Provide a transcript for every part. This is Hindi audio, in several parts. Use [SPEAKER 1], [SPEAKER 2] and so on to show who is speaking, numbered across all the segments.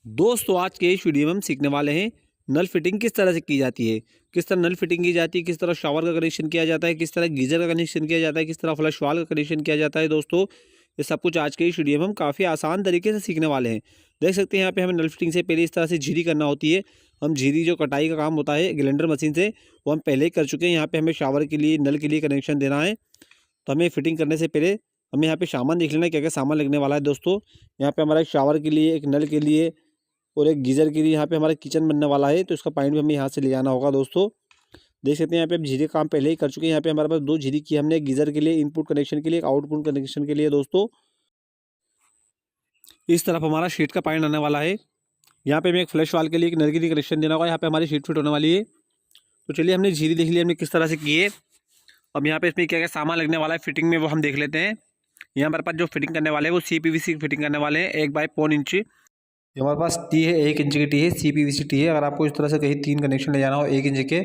[SPEAKER 1] दोस्तों आज के इस वीडियो में हम सीखने वाले हैं नल फिटिंग किस तरह से की जाती है। किस तरह नल फिटिंग की जाती है, किस तरह शावर का कनेक्शन किया जाता है, किस तरह गीजर का कनेक्शन किया जाता है, किस तरह फ्लश वाल का कनेक्शन किया जाता है। दोस्तों ये सब कुछ आज के इस वीडियो में हम काफ़ी आसान तरीके से सीखने वाले हैं। देख सकते हैं यहाँ पे हमें नल फिटिंग से पहले इस तरह से झीरी करना होती है। हम झीरी जो कटाई का काम होता है ग्राइंडर मशीन से, वो हम पहले ही कर चुके हैं। यहाँ पे हमें शावर के लिए नल के लिए कनेक्शन देना है, तो हमें फिटिंग करने से पहले हमें यहाँ पे सामान देख लेना है क्या क्या सामान लगने वाला है। दोस्तों यहाँ पे हमारा एक शावर के लिए, एक नल के लिए और एक गीज़र के लिए यहाँ पे हमारा किचन बनने वाला है, तो इसका पानी भी हमें यहाँ से ले जाना होगा। दोस्तों देख सकते हैं यहाँ पे हम झीरी काम पहले ही कर चुके हैं। यहाँ पे हमारे पास दो झीरी की हमने, एक गीज़र के लिए इनपुट कनेक्शन के लिए, एक आउटपुट कनेक्शन के लिए। दोस्तों इस तरफ हमारा शीट का पानी आने वाला है। यहाँ पे हमें एक फ्लैश वाल के लिए, एक नल के लिए कनेक्शन देना होगा। यहाँ पे हमारी शीट फिट होने वाली है। तो चलिए हमने झीरी देख ली हमने किस तरह से की है। अब यहाँ पे इसमें क्या क्या सामान लगने वाला है फिटिंग में, वो हम देख लेते हैं। यहाँ हमारे पास जो फिटिंग करने वाले हैं वो CPVC की फिटिंग करने वाले हैं, 1/4 इंच। ये हमारे पास टी है, 1 इंच की टी है, CPVC टी है। अगर आपको इस तरह से कहीं 3 कनेक्शन ले जाना हो 1 इंच के,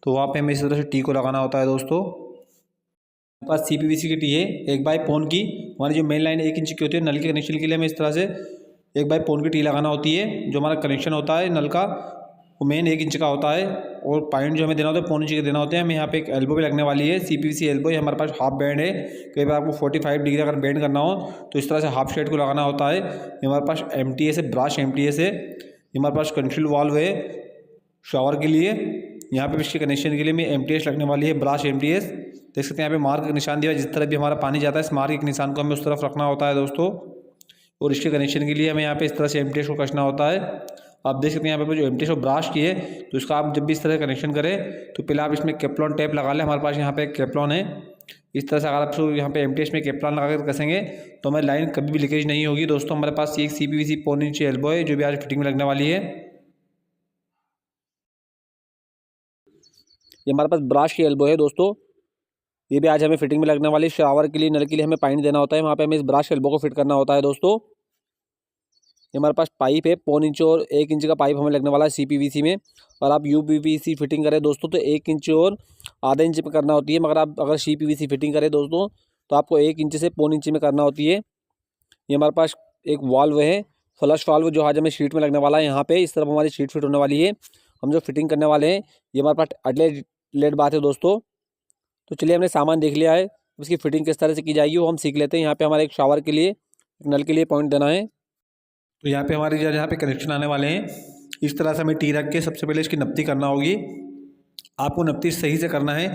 [SPEAKER 1] तो वहाँ पे हमें इस तरह से टी को लगाना होता है। दोस्तों हमारे पास CPVC की टी है 1/4 की। हमारी जो मेन लाइन 1 इंच की होती है नल के कनेक्शन के लिए, हमें इस तरह से 1/4 की टी लगाना होती है। जो हमारा कनेक्शन होता है नल का वो मेन 1 इंच का होता है, और पॉइंट जो हमें देना होता है 1/4 इंच के देना होते हैं। हमें यहाँ पे एक एल्बो भी लगने वाली है, CPVC एल्बो। ये हमारे पास हाफ बैंड है। कई बार आपको 45 डिग्री अगर बैंड करना हो तो इस तरह से हाफ शेड को लगाना होता है। ये हमारे पास MTS है, ब्रश MTS है। ये हमारे पास कंट्रोल वाल्व है शावर के लिए। यहाँ पे इसके कनेक्शन के लिए हमें MTS लगने वाली है, ब्रश MTS। देख सकते हैं यहाँ पे मार्क का निशान दिया है, जिस तरह भी हमारा पानी जाता है इस मार्क के निशान को हमें उस तरफ रखना होता है। दोस्तों और इसके कनेक्शन के लिए हमें यहाँ पे इस तरह से MTS को कसना होता है। आप देख सकते हैं यहाँ पे जो MTS और ब्रश की है, तो इसका आप जब भी इस तरह कनेक्शन करें तो पहले आप इसमें केप्लॉन टेप लगा लें। हमारे पास यहाँ पे केप्लॉन है। इस तरह से अगर आप यहाँ पे MTS में केप्लॉन लगा कर कसेंगे तो हमारी लाइन कभी भी लीकेज नहीं होगी। दोस्तों हमारे पास एक CPVC 1/4 इंच एल्बो है जो भी आज फिटिंग में लगने वाली है। ये हमारे पास ब्रश की एल्बो है। दोस्तों ये भी आज हमें फिटिंग में लगने वाली है। शावर के लिए, नल के लिए हमें पानी देना होता है, वहाँ पे हमें इस ब्रश एल्बो को फिट करना होता है। दोस्तों ये हमारे पास पाइप है 1/4 इंच और 1 इंच का पाइप हमें लगने वाला है CPVC में। और आप UPVC फिटिंग करें दोस्तों तो 1 इंच और आधा इंच में करना होती है, मगर आप अगर CPVC फिटिंग करें दोस्तों तो आपको 1 इंच से 1/4 इंच में करना होती है। ये हमारे पास एक वाल्व है, फ्लश वाल्व, जो आज हमें शीट में लगने वाला है। यहाँ पे इस तरफ हमारी शीट फिट होने वाली है। हम जो फिटिंग करने वाले हैं ये हमारे पास अगले लेट बात है। दोस्तों तो चलिए हमने सामान देख लिया है, उसकी फिटिंग किस तरह से की जाएगी वो हम सीख लेते हैं। यहाँ पे हमारे एक शावर के लिए, एक नल के लिए पॉइंट देना है। तो यहाँ पे हमारे यहाँ पे कनेक्शन आने वाले हैं। इस तरह से हमें टी रख के सबसे पहले इसकी नप्ती करना होगी। आपको नप्ती सही से करना है,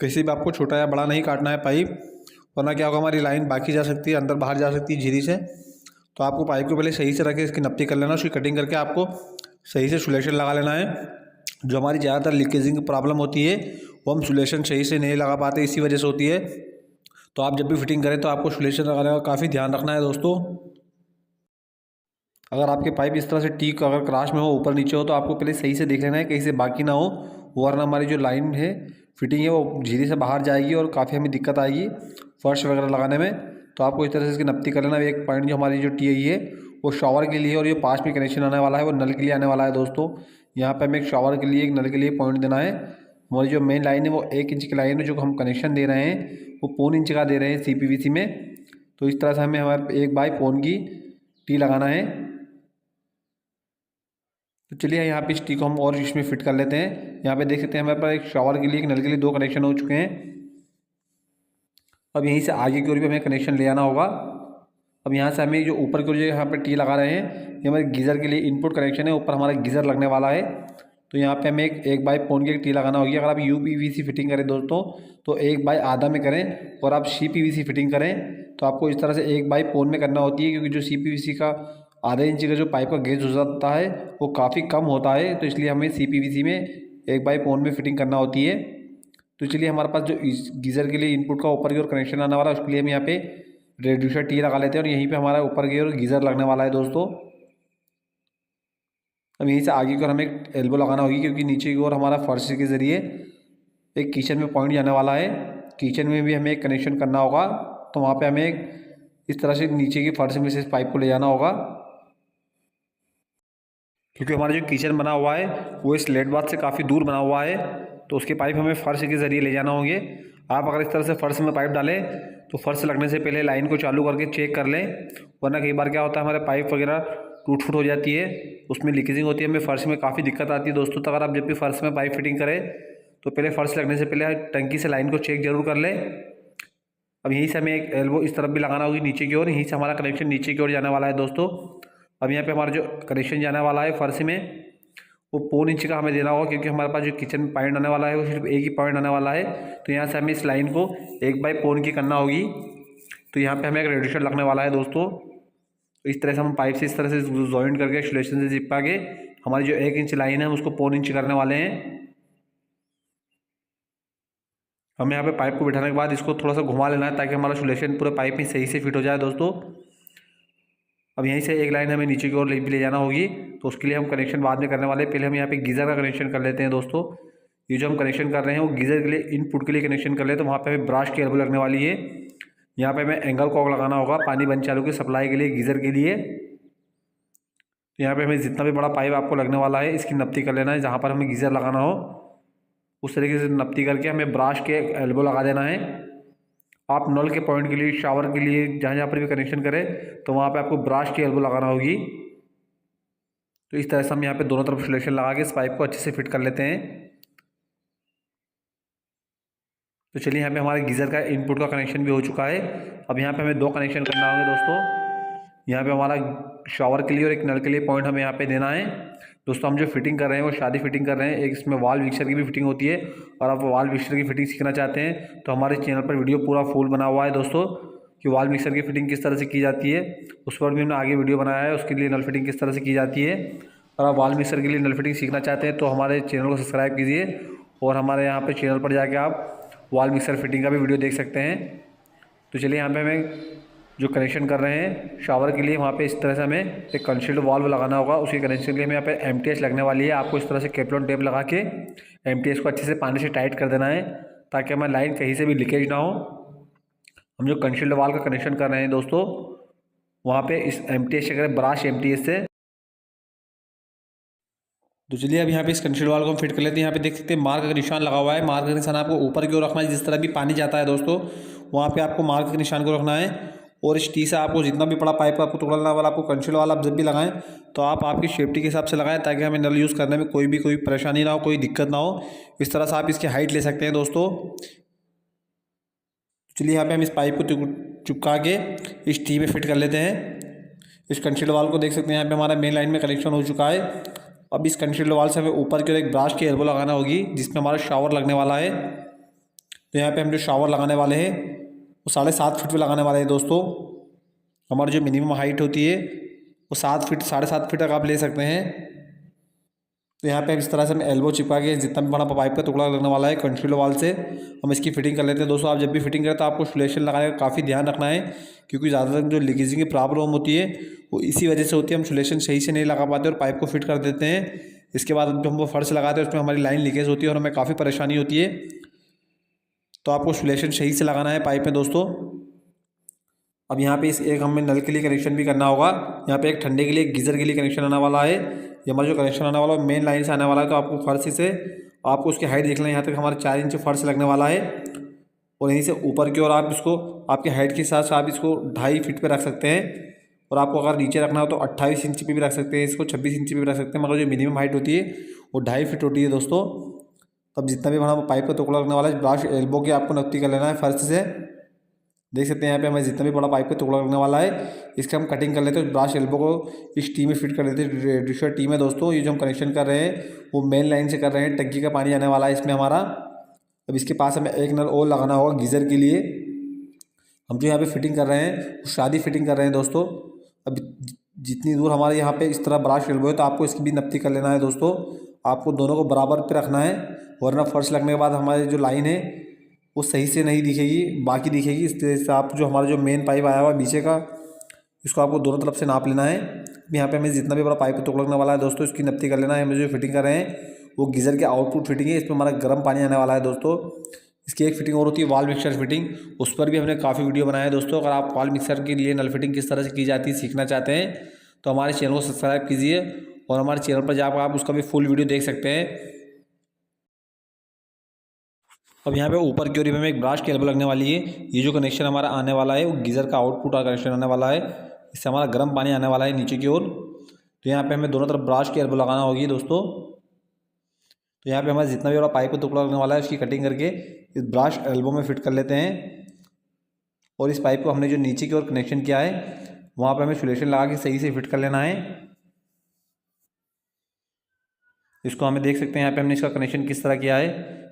[SPEAKER 1] किसी भी आपको छोटा या बड़ा नहीं काटना है पाइप, वरना क्या होगा हमारी लाइन बाकी जा सकती है, अंदर बाहर जा सकती है झिरी से। तो आपको पाइप को पहले सही से रख के इसकी नप्ती कर लेना, उसकी कटिंग करके आपको सही से सुलेशन लगा लेना है। जो हमारी ज़्यादातर लीकेजिंग की प्रॉब्लम होती है वो हम सुलेशन सही से नहीं लगा पाते, इसी वजह से होती है। तो आप जब भी फिटिंग करें तो आपको सुलेशन लगाने का काफ़ी ध्यान रखना है। दोस्तों अगर आपके पाइप इस तरह से टीक अगर क्रॉस में हो, ऊपर नीचे हो, तो आपको पहले सही से देख लेना है कहीं से बाकी ना हो, वरना हमारी जो लाइन है फिटिंग है वो झीरे से बाहर जाएगी और काफ़ी हमें दिक्कत आएगी फर्श वगैरह लगाने में। तो आपको इस तरह से इसकी नप्ती कर लेना। एक पॉइंट जो हमारी जो टी है वो शावर के लिए, और ये पास में कनेक्शन आने वाला है वो नल के लिए आने वाला है। दोस्तों यहाँ पर हमें एक शावर के लिए, एक नल के लिए पॉइंट देना है। हमारी जो मेन लाइन है वो 1 इंच की लाइन है, जो हम कनेक्शन दे रहे हैं वो 1/4 इंच का दे रहे हैं CPVC में। तो इस तरह से हमें हमारे 1/4 की टी लगाना है। तो चलिए यहाँ पे इस टी को हम और इसमें फिट कर लेते हैं। यहाँ पे देख सकते हैं हमारे पास एक शावर के लिए, एक नल के लिए 2 कनेक्शन हो चुके हैं। अब यहीं से आगे की ओर भी हमें कनेक्शन ले आना होगा। अब यहाँ से हमें जो ऊपर की ओर जो यहाँ पे टी लगा रहे हैं, ये हमारे गीज़र के लिए इनपुट कनेक्शन है, ऊपर हमारा गीज़र लगने वाला है। तो यहाँ पे हमें 1/4 की टी लगाना होगी। अगर आप UPVC फिटिंग करें दोस्तों तो 1/2 में करें, और आप CPVC फिटिंग करें तो आपको इस तरह से 1/4 में करना होती है, क्योंकि जो CPVC का आधे इंच का जो पाइप का गेज हो जाता है वो काफ़ी कम होता है, तो इसलिए हमें CPVC में 1/4 में फिटिंग करना होती है। तो चलिए हमारे पास जो गीज़र के लिए इनपुट का ऊपर की ओर कनेक्शन आने वाला है उसके लिए हम यहाँ पे रेड्यूसर टी लगा लेते हैं, और यहीं पे हमारा ऊपर की ओर गीज़र लगने वाला है। दोस्तों अब यहीं से आगे की ओर हमें एक एल्बो लगाना होगी, क्योंकि नीचे की ओर हमारा फर्श के ज़रिए एक किचन में पॉइंट जाने वाला है। किचन में भी हमें एक कनेक्शन करना होगा, तो वहाँ पे हमें इस तरह से नीचे की फर्श में से इस पाइप को ले जाना होगा, क्योंकि हमारा जो किचन बना हुआ है वो इस लेट बाथ से काफ़ी दूर बना हुआ है, तो उसके पाइप हमें फर्श के ज़रिए ले जाना होंगे। आप अगर इस तरह से फर्श में पाइप डालें तो फर्श लगने से पहले लाइन को चालू करके चेक कर लें, वरना कई बार क्या होता है हमारे पाइप वगैरह टूट फूट हो जाती है, उसमें लीकेजिंग होती है, हमें फर्श में काफ़ी दिक्कत आती है दोस्तों। तो अगर आप जब भी फर्श में पाइप फिटिंग करें तो पहले फर्श लगने से पहले टंकी से लाइन को चेक जरूर कर लें। अब यहीं से हमें एक एल्बो इस तरफ भी लगाना होगी नीचे की ओर, यहीं से हमारा कनेक्शन नीचे की ओर जाने वाला है दोस्तों। अब यहाँ पे हमारा जो कनेक्शन जाने वाला है फर्श में वो 1.25 इंच का हमें देना होगा, क्योंकि हमारे पास जो किचन में पॉइंट आने वाला है वो सिर्फ एक ही पॉइंट आने वाला है। तो यहाँ से हमें इस लाइन को 1/1.25 की करना होगी। तो यहाँ पे हमें एक रेडिएटर लगने वाला है दोस्तों। तो इस तरह से हम पाइप से इस तरह से जॉइंट करके इंसुलेशन से चिपका के हमारी जो 1 इंच लाइन है हम उसको 1.25 इंच करने वाले हैं। हमें यहाँ पे पाइप को बिठाने के बाद इसको थोड़ा सा घुमा लेना है ताकि हमारा इंसुलेशन पूरे पाइप में सही से फिट हो जाए दोस्तों। अब यहीं से एक लाइन हमें नीचे की ओर ले जाना होगी, तो उसके लिए हम कनेक्शन बाद में करने वाले हैं। पहले हम यहाँ पे गीज़र का कनेक्शन कर लेते हैं दोस्तों। ये जो हम कनेक्शन कर रहे हैं वो गीज़र के लिए इनपुट के लिए कनेक्शन कर लेते हैं। तो वहाँ पे हमें ब्रश की एल्बो लगने वाली है। यहाँ पे हमें एंगल कॉक लगाना होगा पानी बंद चालू की सप्लाई के लिए गीज़र के लिए। तो यहाँ पे हमें जितना भी बड़ा पाइप आपको लगने वाला है इसकी नप्ती कर लेना है, जहाँ पर हमें गीज़र लगाना हो उस तरीके से नप्ती करके हमें ब्रश के एल्बो लगा देना है। आप नल के पॉइंट के लिए, शावर के लिए, जहाँ जहाँ पर भी कनेक्शन करें तो वहाँ पे आपको ब्रश की एल्बो लगाना होगी। तो इस तरह से हम यहाँ पे दोनों तरफ इंसुलेशन लगा के इस पाइप को अच्छे से फिट कर लेते हैं। तो चलिए यहाँ पे हमारे गीज़र का इनपुट का कनेक्शन भी हो चुका है। अब यहाँ पे हमें 2 कनेक्शन करना होंगे दोस्तों। यहाँ पे हमारा शावर के लिए और एक नल के लिए पॉइंट हमें यहाँ पे देना है दोस्तों। हम जो फिटिंग कर रहे हैं वो शादी फिटिंग कर रहे हैं। एक इसमें वॉल मिक्सर की भी फिटिंग होती है, और आप वॉल मिक्सर की फिटिंग सीखना चाहते हैं तो हमारे चैनल पर वीडियो पूरा फुल बना हुआ है दोस्तों कि वॉल मिक्सर की फिटिंग किस तरह से की जाती है। उस पर भी हमने आगे वीडियो बनाया है, उसके लिए नल फिटिंग किस तरह से की जाती है। और आप वॉल मिक्सर के लिए नल फिटिंग सीखना चाहते हैं तो हमारे चैनल को सब्सक्राइब कीजिए, और हमारे यहाँ पर चैनल पर जाके आप वॉल मिक्सर फिटिंग का भी वीडियो देख सकते हैं। तो चलिए यहाँ पे हमें जो कनेक्शन कर रहे हैं शावर के लिए, वहाँ पे इस तरह से हमें एक कंसील्ड वाल्व लगाना होगा। उसके कनेक्शन के लिए हमें यहाँ पे एमटीएच लगने वाली है। आपको इस तरह से केपलॉन टेप लगा के एमटीएच को अच्छे से पानी से टाइट कर देना है ताकि हमारी लाइन कहीं से भी लीकेज ना हो। हम जो कंसील्ड वाल्व का कनेक्शन कर रहे हैं दोस्तों वहाँ पर इस एमटीएच से करें, ब्रश एमटीएच से। तो चलिए अब यहाँ पे इस कंसील्ड वाल्व को हम फिट कर लेते हैं। यहाँ पे देख सकते हैं मार्क का निशान लगा हुआ है। मार्क का निशान आपको ऊपर की ओर रखना है, जिस तरह भी पानी जाता है दोस्तों वहाँ पे आपको मार्क के निशान को रखना है। और इस टी से आपको जितना भी बड़ा पाइप आपको तोड़ना वाला आपको कंसील्ड वाला आप जब भी लगाएं तो आप आपकी सेफ्टी के हिसाब से लगाएं ताकि हमें नल यूज़ करने में कोई परेशानी ना हो, कोई दिक्कत ना हो। इस तरह से आप इसकी हाइट ले सकते हैं दोस्तों। चलिए यहाँ पे हम इस पाइप को चिपका के इस टी में फिट कर लेते हैं। इस कंसील्ड वाल्व को देख सकते हैं यहाँ पे हमारा मेन लाइन में कनेक्शन हो चुका है। अब इस कंसील्ड वाल्व से हमें ऊपर की ओर एक ब्रश की एल्बो लगाना होगी जिसमें हमारा शावर लगने वाला है। तो यहाँ पे हम जो शावर लगाने वाले हैं वो 7.5 फीट पे लगाने वाले हैं दोस्तों। हमारी जो मिनिमम हाइट होती है वो 7 फीट 7.5 फीट तक आप ले सकते हैं। तो यहाँ पे इस तरह से हम एल्बो चिपका के जितना भी बड़ा पाइप का टुकड़ा लगने वाला है कंसील्ड वाल्व से हम इसकी फिटिंग कर लेते हैं दोस्तों। आप जब भी फिटिंग करें तो आपको इंसुलेशन लगाने का काफ़ी ध्यान रखना है, क्योंकि ज़्यादातर जो लीकेजिंग की प्रॉब्लम होती है वो इसी वजह से होती है। हम इंसुलेशन सही से नहीं लगा पाते और पाइप को फिट कर देते हैं। इसके बाद जब हम वो फर्श लगाते हैं उसमें हमारी लाइन लीकेज होती है और हमें काफ़ी परेशानी होती है। तो आपको इंसुलेशन सही से लगाना है पाइप में दोस्तों। अब यहाँ पे इस एक हमें नल के लिए कनेक्शन भी करना होगा। यहाँ पे एक ठंडे के लिए गीज़र के लिए कनेक्शन आने वाला है। ये हमारा जो कनेक्शन आने वाला है मेन लाइन से आने वाला है। तो आपको फर्श से आपको उसकी हाइट देख लें, यहाँ तक हमारा 4 इंच फर्श लगने वाला है। और यहीं से ऊपर की ओर आप इसको आपकी हाइट के हिसाब से आप इसको 2.5 फीट पे रख सकते हैं। और आपको अगर नीचे रखना हो तो 28 इंच पे भी रख सकते हैं, इसको 26 इंच पे भी रख सकते हैं। मगर जो मिनिमम हाइट होती है वो 2.5 फीट होती है दोस्तों। तब जितना भी बड़ा पाइप का टुकड़ा लगने वाला है ब्रश एल्बो के आपको नक्की कर लेना है फर्श से। देख सकते हैं यहाँ पे हमें जितना भी बड़ा पाइप का टुकड़ा लगने वाला है इसके हम कटिंग कर लेते हैं। ब्रश एल्बो को इस टी में फिट कर लेते हैं। रेडिएटर टी में दोस्तों ये जो हम कनेक्शन कर रहे हैं वो मेन लाइन से कर रहे हैं। टंकी का पानी आने वाला है इसमें हमारा। अब इसके पास हमें एक नल और लगाना होगा गीज़र के लिए। हम जो यहाँ पे फिटिंग कर रहे हैं शादी फिटिंग कर रहे हैं दोस्तों। अब जितनी दूर हमारे यहाँ पे इस तरह ब्रश एल्बो है तो आपको इसकी भी नप्ती कर लेना है दोस्तों। आपको दोनों को बराबर पे रखना है, वरना फर्श लगने के बाद हमारी जो लाइन है वो सही से नहीं दिखेगी, बाकी दिखेगी। इस तरह से आप जो हमारा जो मेन पाइप आया हुआ है पीछे का इसको आपको दोनों तरफ से नाप लेना है। यहाँ पे हमें जितना भी बड़ा पाइप टुकड़ा लगने वाला है दोस्तों इसकी नप्ती कर लेना है। हमें जो फिटिंग कर रहे हैं वो गीज़र के आउटपुट फिटिंग है। इसमें हमारा गर्म पानी आने वाला है दोस्तों। इसकी एक फिटिंग और होती है वॉल मिक्सर फिटिंग, उस पर भी हमने काफ़ी वीडियो बनाया है दोस्तों। अगर आप वॉल मिक्सर के लिए नल फिटिंग किस तरह से की जाती है सीखना चाहते हैं तो हमारे चैनल को सब्सक्राइब कीजिए और हमारे चैनल पर जाकर आप उसका भी फुल वीडियो देख सकते हैं। अब यहाँ पे ऊपर की ओर में एक ब्रश की एल्बो लगने वाली है। ये जो कनेक्शन हमारा आने वाला है वो गीज़र का आउटपुट का कनेक्शन आने वाला है। इससे हमारा गर्म पानी आने वाला है नीचे की ओर। तो यहाँ पे हमें दोनों तरफ ब्रश की एल्बो लगाना होगी दोस्तों। तो यहाँ पे हमारा जितना भी बड़ा पाइप का टुकड़ा लगने वाला है उसकी कटिंग करके इस ब्रश एल्बो में फिट कर लेते हैं। और इस पाइप को हमने जो नीचे की ओर कनेक्शन किया है वहाँ पे हमें सोल्यूशन लगा के सही से फिट कर लेना है। इसको हमें देख सकते हैं यहाँ पे हमने इसका कनेक्शन किस तरह किया है।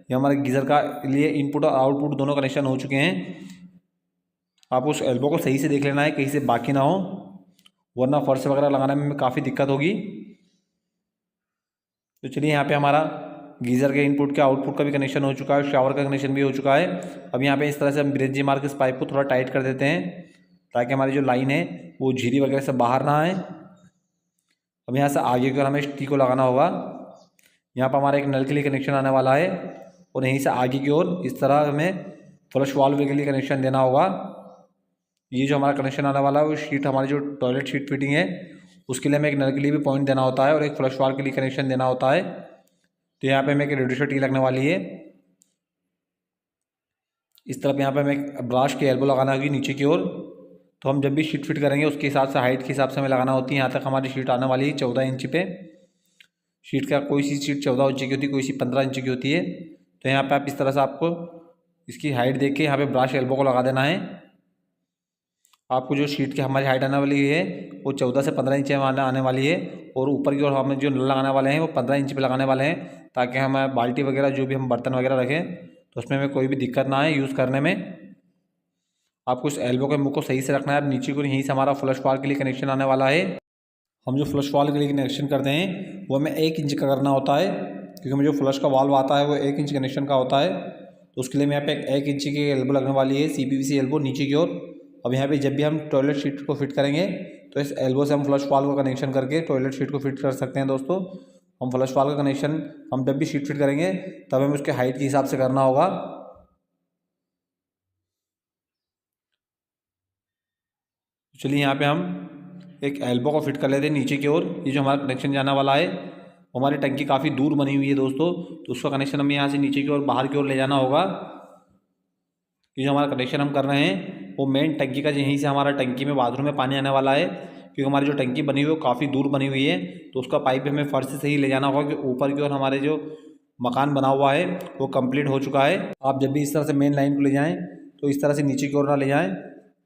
[SPEAKER 1] ये हमारे गीज़र का लिए इनपुट और आउटपुट दोनों कनेक्शन हो चुके हैं। आप उस एल्बो को सही से देख लेना है कहीं से बाकी ना हो, वरना फर्श वगैरह लगाने में काफ़ी दिक्कत होगी। तो चलिए यहाँ पे हमारा गीज़र के इनपुट के आउटपुट का भी कनेक्शन हो चुका है, शावर का कनेक्शन भी हो चुका है। अब यहाँ पे इस तरह से हम ब्रेजी मार के इस पाइप को थोड़ा टाइट कर देते हैं ताकि हमारी जो लाइन है वो झिरी वगैरह से बाहर ना आए। अब यहाँ से आगे की ओर हमें टी को लगाना होगा। यहाँ पर हमारा एक नल के लिए कनेक्शन आने वाला है और यहीं से आगे की ओर इस तरह हमें फ्लश वाल्व के लिए कनेक्शन देना होगा। ये जो हमारा कनेक्शन आने वाला है वो शीट हमारी जो टॉयलेट शीट फिटिंग है उसके लिए हमें एक नल के लिए भी पॉइंट देना होता है और एक फ्लश वाल्व के लिए कनेक्शन देना होता है। तो यहाँ पे हमें एक रेडिएटर टी लगने वाली है। इस तरफ यहाँ पे हमें एक ब्रश की एल्बो लगाना होगी नीचे की ओर। तो हम जब भी शीट फिट करेंगे उसके हिसाब से हाइट के हिसाब से हमें लगाना होती है। यहाँ तक हमारी शीट आने वाली है 14 इंच पे। शीट का कोई सी शीट 14 इंच की होती है, कोई सी 15 इंच की होती है। तो यहाँ पे आप इस तरह से आपको इसकी हाइट देख के यहाँ पे ब्रश एल्बो को लगा देना है। आपको जो शीट की हमारी हाइट आने वाली है वो 14 से 15 इंच आने वाली है और ऊपर की ओर हमें जो नल लगाने वाले हैं वो 15 इंच पे लगाने वाले हैं ताकि हमें बाल्टी वगैरह जो भी हम बर्तन वगैरह रखें तो उसमें हमें कोई भी दिक्कत ना आए यूज़ करने में। आपको इस एल्बो के मुँह को सही से रखना है। अब नीचे को यहीं से हमारा फ्लश वाल के लिए कनेक्शन आने वाला है। हम जो फ्लश वाल के लिए कनेक्शन करते हैं वो हमें 1 इंच का करना होता है क्योंकि हमें जो फ्लश का वाल्व आता है वो 1 इंच कनेक्शन का होता है। तो उसके लिए यहाँ पे 1 इंच की एल्बो लगने वाली है, CPVC एल्बो नीचे की ओर। अब यहाँ पे जब भी हम टॉयलेट शीट को फिट करेंगे तो इस एल्बो से हम फ्लश वाल्व का कनेक्शन करके टॉयलेट शीट को फिट कर सकते हैं दोस्तों। हम फ्लश वाल्व का कनेक्शन हम जब भी शीट फिट करेंगे तब हमें उसके हाइट के हिसाब से करना होगा। चलिए यहाँ पे हम एक एल्बो को फिट कर लेते हैं नीचे की ओर। ये जो हमारा कनेक्शन जाने वाला है वो हमारी टंकी काफ़ी दूर बनी हुई है दोस्तों, तो उसका कनेक्शन हमें यहाँ से नीचे की ओर बाहर की ओर ले जाना होगा। ये जो हमारा कनेक्शन हम कर रहे हैं वो मेन टंकी का यहीं से हमारा टंकी में बाथरूम में पानी आने वाला है क्योंकि हमारी जो टंकी बनी हुई है वो काफ़ी दूर बनी हुई है। तो उसका पाइप हमें फर्श से ही ले जाना होगा कि ऊपर की ओर हमारे जो मकान बना हुआ है वो कंप्लीट हो चुका है। आप जब भी इस तरह से मेन लाइन को ले जाएँ तो इस तरह से नीचे की ओर ना ले जाएँ।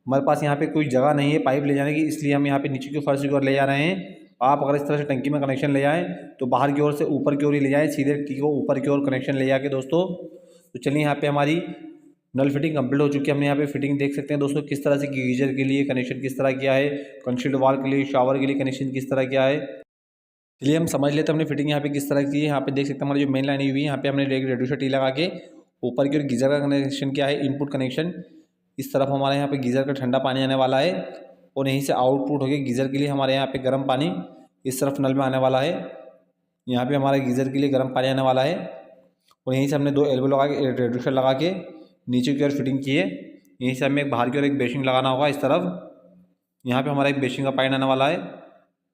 [SPEAKER 1] हमारे पास यहाँ पे कोई जगह नहीं है पाइप ले जाने की, इसलिए हम यहाँ पे नीचे की फर्श की ओर ले जा रहे हैं। आप अगर इस तरह से टंकी में कनेक्शन ले जाएँ तो बाहर की ओर से ऊपर की ओर ही ले जाएँ, सीधे टी को ऊपर की ओर कनेक्शन ले जाके दोस्तों। तो चलिए यहाँ पे हमारी नल फिटिंग कंप्लीट हो चुकी है। हमने यहाँ पे फिटिंग देख सकते हैं दोस्तों किस तरह से गीजर के लिए कनेक्शन किस तरह किया है, कंसील्ड वॉल के लिए शावर के लिए कनेक्शन किस तरह किया है। चलिए हम समझ लेते हैं हमने फिटिंग यहाँ पे किस तरह की है। यहाँ पे देख सकते हैं हमारी जो मेन लाइन हुई है यहाँ पे हमने एक रेडिएटर टी लगा के ऊपर की ओर गीजर का कनेक्शन किया है, इनपुट कनेक्शन। इस तरफ हमारे यहाँ पे गीज़र का ठंडा पानी आने वाला है और यहीं से आउटपुट होकर गीज़र के लिए हमारे यहाँ पे गर्म पानी इस तरफ नल में आने वाला है। यहाँ पे हमारे गीज़र के लिए गर्म पानी आने वाला है और यहीं से हमने 2 एल्बो लगा के रेडिएटर लगा के नीचे की ओर फिटिंग की है। यहीं से हमें एक बाहर की ओर एक बेसिंग लगाना होगा इस तरफ। यहाँ पर हमारा एक बेसिंग का पानी आने वाला है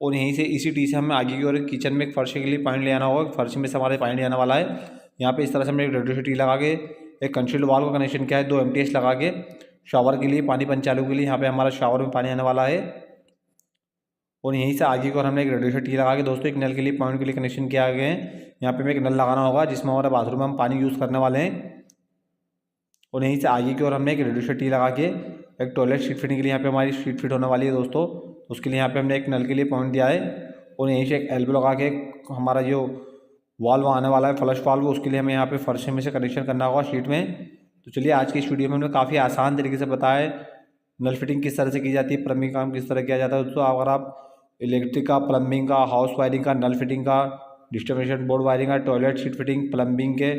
[SPEAKER 1] और यहीं से इसी टी से हमें आगे की ओर किचन में एक फर्श के लिए पानी ले आना होगा। फर्श में से हमारे पानी आने वाला है। यहाँ पर इस तरह से हमने एक रेडिएटर टी लगा के एक कंसील्ड वॉल का कनेक्शन किया है 2 MTS लगा के शावर के लिए पानी पंप चालू के लिए। यहाँ पे हमारा शावर में पानी आने वाला है और यहीं से आगे को हमने एक रेडिएटर टी लगा के दोस्तों एक नल के लिए पॉइंट के लिए कनेक्शन किया गया है। यहाँ पे हमें एक नल लगाना होगा जिसमें हमारे बाथरूम में हम पानी यूज़ करने वाले हैं और यहीं से आगे की ओर हमने एक रेडिएटर टी लगा के एक टॉयलेट शीट फिटिंग के लिए यहाँ पे हमारी शीट फिट होने वाली है दोस्तों। उसके लिए यहाँ पे हमने एक नल के लिए पॉइंट दिया है और यहीं से एक एल्बो लगा के हमारा जो वाल्व आने वाला है फ्लश वाल्व उसके लिए हमें यहाँ पे फर्श में से कनेक्शन करना होगा शीट में। तो चलिए आज की इस वीडियो में हमने काफ़ी आसान तरीके से बताया है नल फिटिंग किस तरह से की जाती है, प्लम्बिंग काम किस तरह किया जाता है। दोस्तों अगर आप इलेक्ट्रिक का, प्लम्बिंग का, हाउस वायरिंग का, नल फिटिंग का, डिस्ट्रीब्यूशन बोर्ड वायरिंग का, टॉयलेट शीट फिटिंग, प्लम्बिंग के,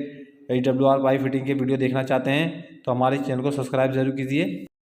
[SPEAKER 1] HWR पाइप फिटिंग के वीडियो देखना चाहते हैं तो हमारे चैनल को सब्सक्राइब जरूर कीजिए।